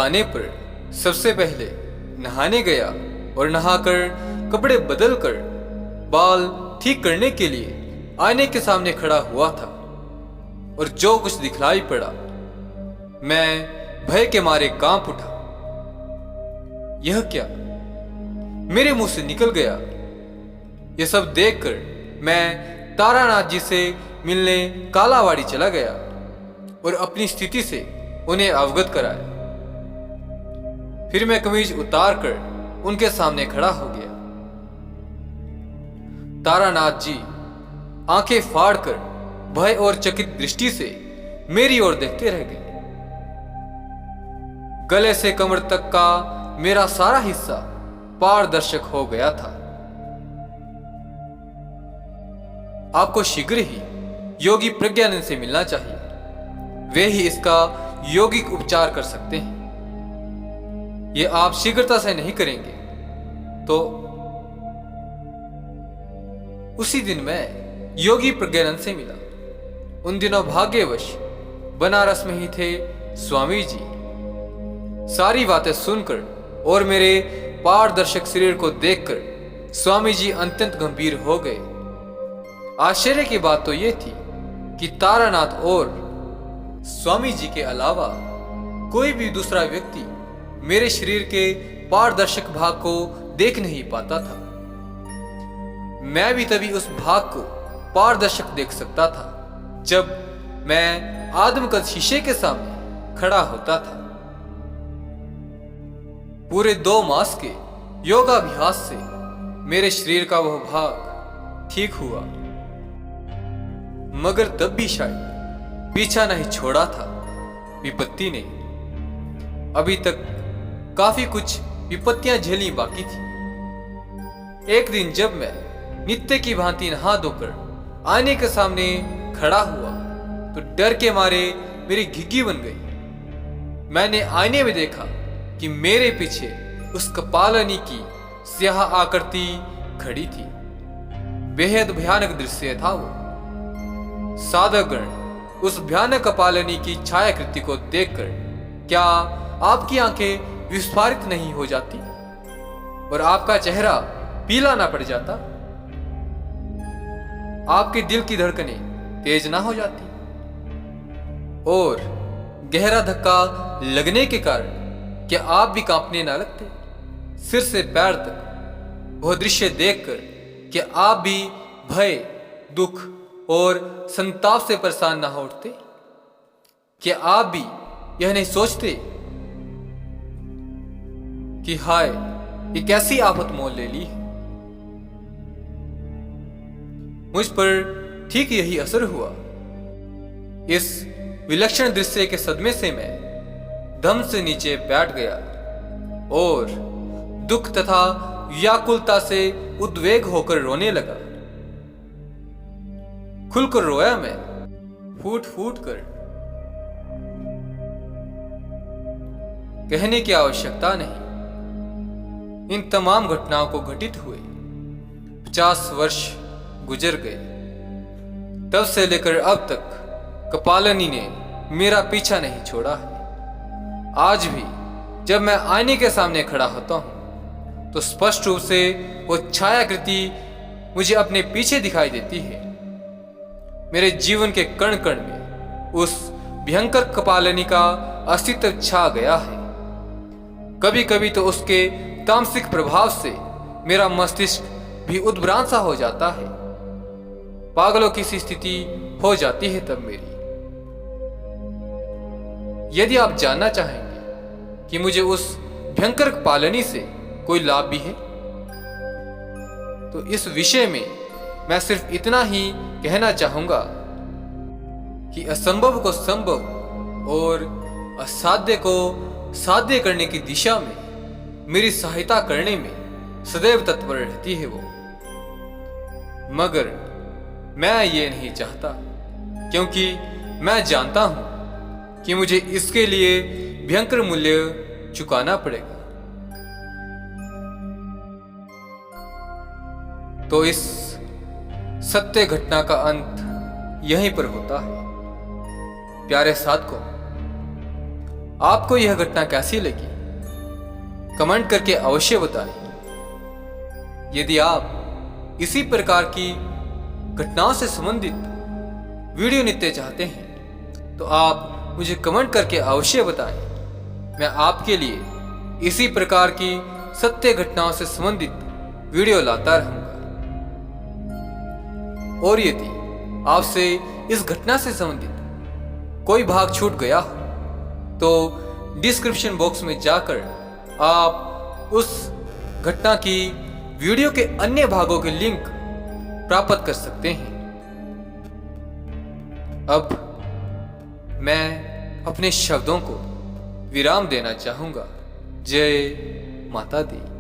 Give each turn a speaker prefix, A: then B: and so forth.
A: आने पर सबसे पहले नहाने गया और नहाकर कपड़े बदलकर बाल ठीक करने के लिए आईने के सामने खड़ा हुआ था। और जो कुछ दिखलाई पड़ा, मैं भय के मारे कांप उठा। यह क्या मेरे मुंह से निकल गया? यह सब देखकर मैं तारानाथ जी से मिलने कालावाड़ी चला गया और अपनी स्थिति से उन्हें अवगत कराया। फिर मैं कमीज उतार कर उनके सामने खड़ा हो गया। तारानाथ जी आंखें फाड़कर भय और चकित दृष्टि से मेरी ओर देखते रह गए। गले से कमर तक का मेरा सारा हिस्सा पारदर्शक हो गया था। आपको शीघ्र ही योगी प्रज्ञानंद से मिलना चाहिए। वे ही इसका यौगिक उपचार कर सकते हैं। ये आप शीघ्रता से नहीं करेंगे तो उसी दिन मैं योगी प्रज्ञानंद से मिला। उन दिनों भाग्यवश बनारस में ही थे स्वामी जी। सारी बातें सुनकर और मेरे पारदर्शक शरीर को देखकर स्वामी जी अत्यंत गंभीर हो गए। आश्चर्य की बात तो यह थी कि तारानाथ और स्वामी जी के अलावा कोई भी दूसरा व्यक्ति मेरे शरीर के पारदर्शक भाग को देख नहीं पाता था। मैं भी तभी उस भाग को पारदर्शक देख सकता था जब मैं आदमकद शीशे के सामने खड़ा होता था। पूरे 2 मास के योगाभ्यास से मेरे शरीर का वह भाग ठीक हुआ, मगर तब भी शायद पीछा नहीं छोड़ा था विपत्ति ने। अभी तक काफी कुछ विपत्तियां झेलनी बाकी थी। एक दिन जब मैं नित्य की भांति नहा धोकर आईने के सामने खड़ा हुआ तो डर के मारे मेरी घिघी बन गई। मैंने आईने में देखा कि मेरे पीछे उस कपालिनी की स्याह आकृति खड़ी थी। बेहद भयानक दृश्य था वो। साधकगण उस भयानक कपालिनी की छायाकृति को देखकर क्या आपकी आंखें विस्फारित नहीं हो जाती और आपका चेहरा पीला ना पड़ जाता? आपके दिल की धड़कनें तेज ना हो जाती और गहरा धक्का लगने के कारण क्या आप भी कांपने ना लगते? सिर से पैर तक वह दृश्य देखकर क्या आप भी भय, दुख और संताप से परेशान ना हो उठते? क्या आप भी यह नहीं सोचते कि हाय, ये कैसी आफत मोल ले ली है? मुझ पर ठीक यही असर हुआ। इस विलक्षण दृश्य के सदमे से मैं दम से नीचे बैठ गया और दुख तथा व्याकुलता से उद्वेग होकर रोने लगा। खुलकर रोया मैं, फूट फूट कर। कहने की आवश्यकता नहीं। इन तमाम घटनाओं को घटित हुए 50 वर्ष गुजर गए। तब से लेकर अब तक कपालिनी ने मेरा पीछा नहीं छोड़ा है। आज भी जब मैं आईने के सामने खड़ा होता हूं तो स्पष्ट रूप से वो छायाकृति मुझे अपने पीछे दिखाई देती है। मेरे जीवन के कण कण में उस भयंकर कपालिनी का अस्तित्व छा गया है। कभी कभी तो उसके तामसिक प्रभाव से मेरा मस्तिष्क भी उद्भ्रांत सा हो जाता है। पागलों की सी स्थिति हो जाती है तब मेरी। यदि आप जानना चाहेंगे कि मुझे उस भयंकर कपालिनी से कोई लाभ भी है तो इस विषय में मैं सिर्फ इतना ही कहना चाहूंगा कि असंभव को संभव और असाध्य को साध्य करने की दिशा में मेरी सहायता करने में सदैव तत्पर रहती है वो। मगर मैं ये नहीं चाहता, क्योंकि मैं जानता हूं कि मुझे इसके लिए भयंकर मूल्य चुकाना पड़ेगा। तो इस सत्य घटना का अंत यहीं पर होता है। प्यारे साधकों, आपको यह घटना कैसी लगी कमेंट करके अवश्य बताएं। यदि आप इसी प्रकार की घटनाओं से संबंधित वीडियो नित्य चाहते हैं तो आप मुझे कमेंट करके अवश्य बताएं। मैं आपके लिए इसी प्रकार की सत्य घटनाओं से संबंधित वीडियो लाता रहूंगा। और यदि आपसे इस घटना से संबंधित कोई भाग छूट गया हो तो डिस्क्रिप्शन बॉक्स में जाकर आप उस घटना की वीडियो के अन्य भागों के लिंक प्राप्त कर सकते हैं। अब मैं अपने शब्दों को विराम देना चाहूंगा। जय माता दी।